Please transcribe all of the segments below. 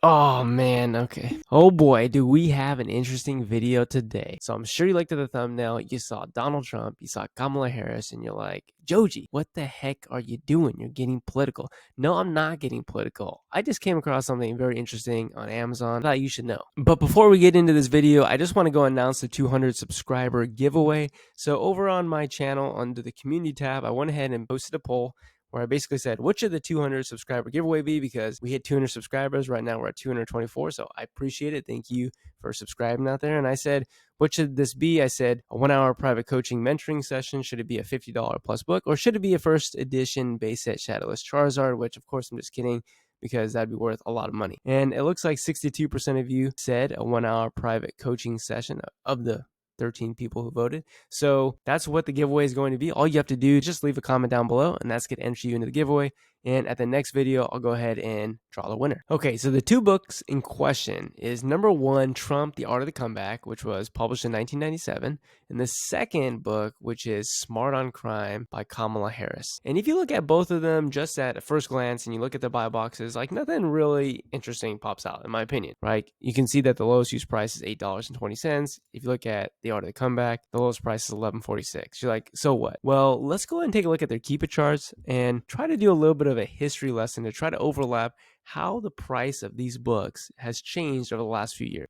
Oh man, okay. Oh boy, do we have an interesting video today. So I'm sure you looked at the thumbnail, you saw Donald Trump, you saw Kamala Harris, and you're like, Joji, what the heck are you doing? You're getting political. No, I'm not getting political. I just came across something very interesting on Amazon that you should know. But before we get into this video, I just want to go announce the 200 subscriber giveaway. So over on my channel under the community tab, I went ahead and posted a poll where I basically said, what should the 200 subscriber giveaway be? Because we hit 200 subscribers. Right now we're at 224. So I appreciate it. Thank you for subscribing out there. And I said, what should this be? I said, a 1 hour private coaching mentoring session. Should it be a $50 plus book? Or should it be a first edition base set Shadowless Charizard? Which, of course, I'm just kidding, because that'd be worth a lot of money. And it looks like 62% of you said a 1 hour private coaching session of the 13 people who voted. So that's what the giveaway is going to be. All you have to do is just leave a comment down below, and that's going to enter you into the giveaway. And at the next video, I'll go ahead and draw the winner. Okay, so the two books in question is number one, Trump, The Art of the Comeback, which was published in 1997. And the second book, which is Smart on Crime by Kamala Harris. And if you look at both of them just at a first glance and you look at the buy boxes, like nothing really interesting pops out, in my opinion, right? You can see that the lowest use price is $8.20. If you look at The Art of the Comeback, the lowest price is $11.46. You're like, so what? Well, let's go ahead and take a look at their Keep It charts and try to do a little bit of a history lesson to try to overlap how the price of these books has changed over the last few years.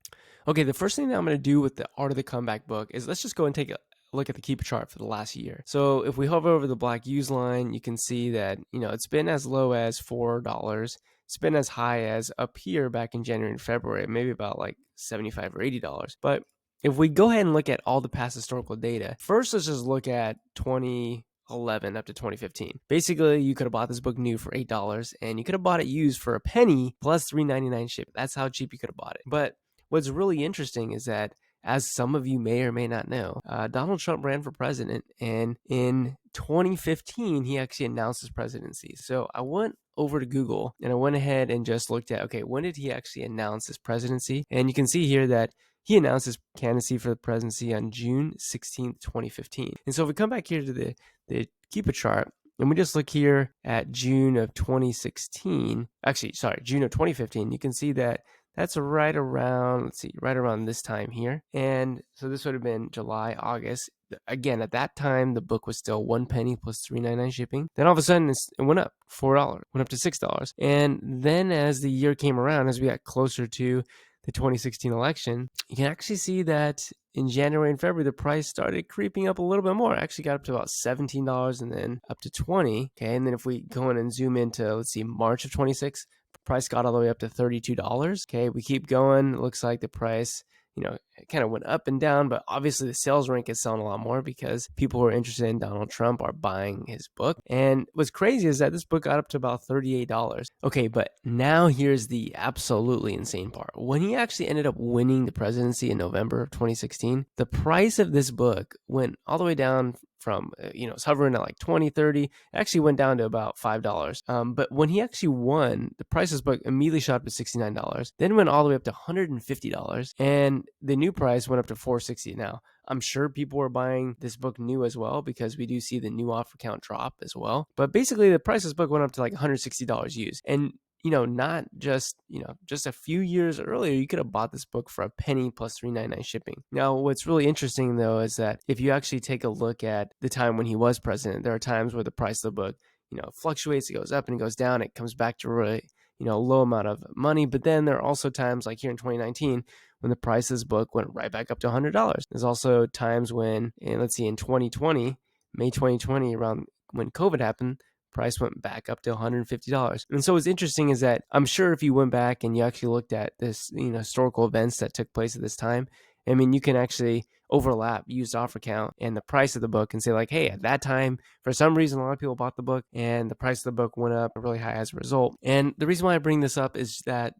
Okay, the first thing that I'm going to do with the Art of the Comeback book is let's just go and take a look at the Keep It chart for the last year. So if we hover over the black use line, you can see that, it's been as low as $4. It's been as high as up here back in January and February, maybe about like $75 or $80. But if we go ahead and look at all the past historical data, first let's just look at 2011 up to 2015. Basically, you could have bought this book new for $8 and you could have bought it used for a penny plus $3.99 ship. That's how cheap you could have bought it. But what's really interesting is that, as some of you may or may not know, Donald Trump ran for president, and in 2015, he actually announced his presidency. So I went over to Google and I went ahead and just looked at, okay, when did he actually announce his presidency? And you can see here that he announced his candidacy for the presidency on June 16th, 2015. And so if we come back here to the Keep It chart, and we just look here at June of 2016, June of 2015, you can see that that's right around, right around this time here. And so this would have been July, August. Again, at that time, the book was still 1 penny plus $3.99 shipping. Then all of a sudden, it went up $4, went up to $6. And then as the year came around, as we got closer to the 2016 election, you can actually see that in January and February, the price started creeping up a little bit more. It actually got up to about $17 and then up to $20. Okay, and then if we go in and zoom into, March of 26, price got all the way up to $32. Okay, we keep going. It looks like the price, it kind of went up and down, but obviously the sales rank is selling a lot more because people who are interested in Donald Trump are buying his book. And what's crazy is that this book got up to about $38. Okay, but now here's the absolutely insane part. When he actually ended up winning the presidency in November of 2016, the price of this book went all the way down from, it's hovering at like 20, 30. It actually went down to about $5. But when he actually won, the price of this book immediately shot up to $69, then went all the way up to $150. And the new price went up to $460. Now, I'm sure people were buying this book new as well, because we do see the new offer count drop as well. But basically, the price of this book went up to like $160 used. And not just, just a few years earlier, you could have bought this book for a penny plus $3.99 shipping. Now, what's really interesting, though, is that if you actually take a look at the time when he was president, there are times where the price of the book, fluctuates. It goes up and it goes down. It comes back to really, a low amount of money. But then there are also times like here in 2019, when the price of this book went right back up to $100. There's also times when, in 2020, May 2020, around when COVID happened, price went back up to $150. And so what's interesting is that I'm sure if you went back and you actually looked at this, historical events that took place at this time, you can actually overlap used offer count and the price of the book and say like, hey, at that time, for some reason, a lot of people bought the book and the price of the book went up really high as a result. And the reason why I bring this up is that,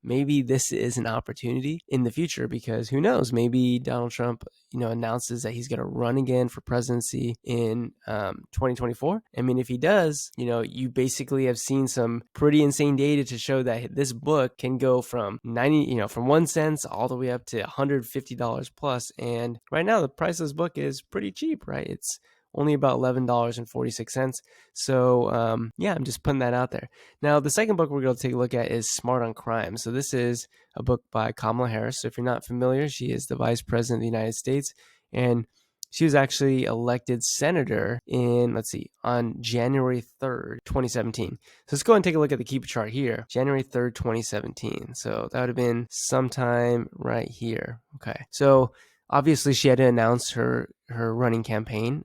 maybe this is an opportunity in the future, because who knows, maybe Donald Trump, announces that he's going to run again for presidency in 2024. If he does, you basically have seen some pretty insane data to show that this book can go from from 1 cent all the way up to $150 plus. And right now, the price of this book is pretty cheap, right? It's only about $11.46. So yeah, I'm just putting that out there. Now, the second book we're going to take a look at is Smart on Crime. So this is a book by Kamala Harris. So if you're not familiar, she is the Vice President of the United States, and she was actually elected senator in, let's see, on January 3rd, 2017. So let's go and take a look at the Keeper chart here. January 3rd, 2017. So that would have been sometime right here. Okay. So obviously she had to announce her running campaign,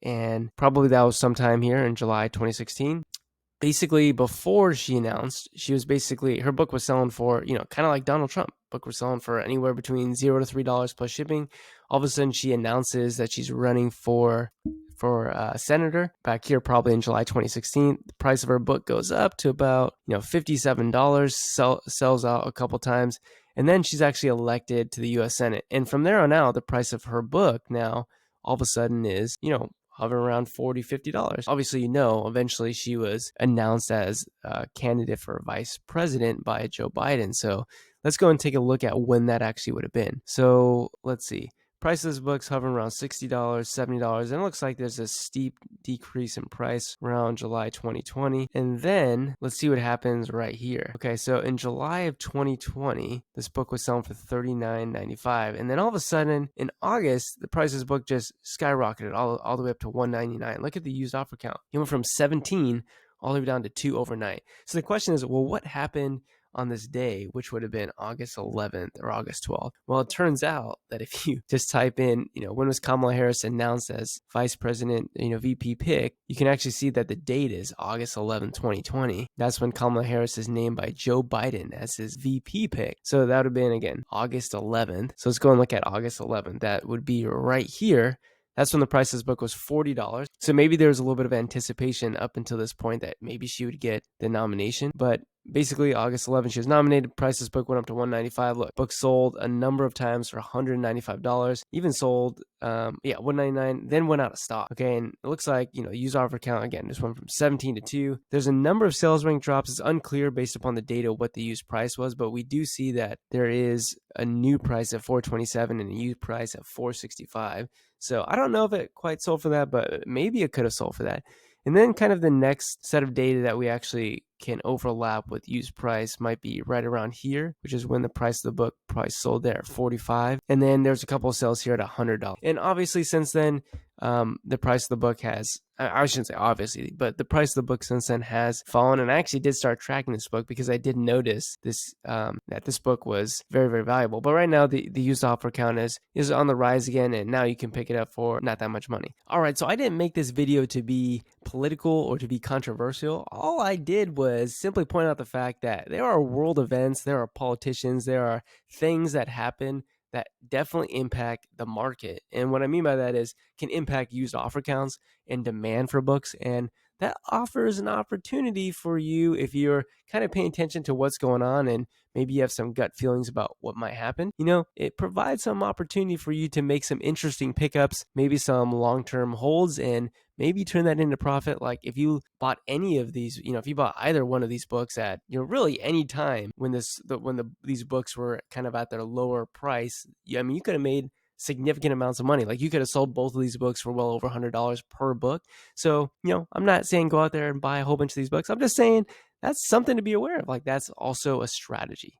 and probably that was sometime here in July 2016. Basically, before she announced, her book was selling for, kind of like Donald Trump. Book was selling for anywhere between $0 to $3 plus shipping. All of a sudden, she announces that she's running for senator back here, probably in July 2016. The price of her book goes up to about $57. Sells out a couple times, and then she's actually elected to the U.S. Senate. And from there on out, the price of her book now all of a sudden is hovering around $40-50. Obviously, eventually she was announced as a candidate for vice president by Joe Biden. So let's go and take a look at when that actually would have been. So let's see. Price of this book's hovering around $60, $70, and it looks like there's a steep decrease in price around July 2020. And then let's see what happens right here. Okay, so in July of 2020, this book was selling for $39.95, and then all of a sudden in August, the price of this book just skyrocketed all the way up to $199. Look at the used offer count. It went from 17 all the way down to 2 overnight. So the question is, well, what happened on this day, which would have been August 11th or August 12th? Well, it turns out that if you just type in, when was Kamala Harris announced as vice president, VP pick, you can actually see that the date is August 11th, 2020. That's when Kamala Harris is named by Joe Biden as his VP pick. So that would have been, again, August 11th. So let's go and look at August 11th. That would be right here. That's when the price of this book was $40. So maybe there was a little bit of anticipation up until this point that maybe she would get the nomination. But basically, August 11th, she was nominated. Price of this book went up to $195. Look, book sold a number of times for $195. Even sold, $199, then went out of stock. Okay, and it looks like, used offer count, again, just went from 17 to 2. There's a number of sales rank drops. It's unclear based upon the data what the used price was, but we do see that there is a new price at $427 and a used price at $465. So I don't know if it quite sold for that, but maybe it could have sold for that. And then kind of the next set of data that we actually can overlap with used price might be right around here, which is when the price of the book price sold there at $45. And then there's a couple of sales here at $100. And obviously since then, the price of the book has, I shouldn't say obviously, but the price of the book since then has fallen. And I actually did start tracking this book because I did notice this, that this book was very, very valuable. But right now the used offer count is on the rise again, and now you can pick it up for not that much money. All right, so I didn't make this video to be political or to be controversial. All I did was simply point out the fact that there are world events, there are politicians, there are things that happen that definitely impact the market. And what I mean by that is can impact used offer counts and demand for books. And that offers an opportunity for you if you're kind of paying attention to what's going on and maybe you have some gut feelings about what might happen. It provides some opportunity for you to make some interesting pickups, maybe some long-term holds, and maybe turn that into profit. Like if you bought any of these, if you bought either one of these books at, really any time when these books were kind of at their lower price, you could have made significant amounts of money. Like you could have sold both of these books for well over $100 per book. So, I'm not saying go out there and buy a whole bunch of these books. I'm just saying that's something to be aware of. Like that's also a strategy.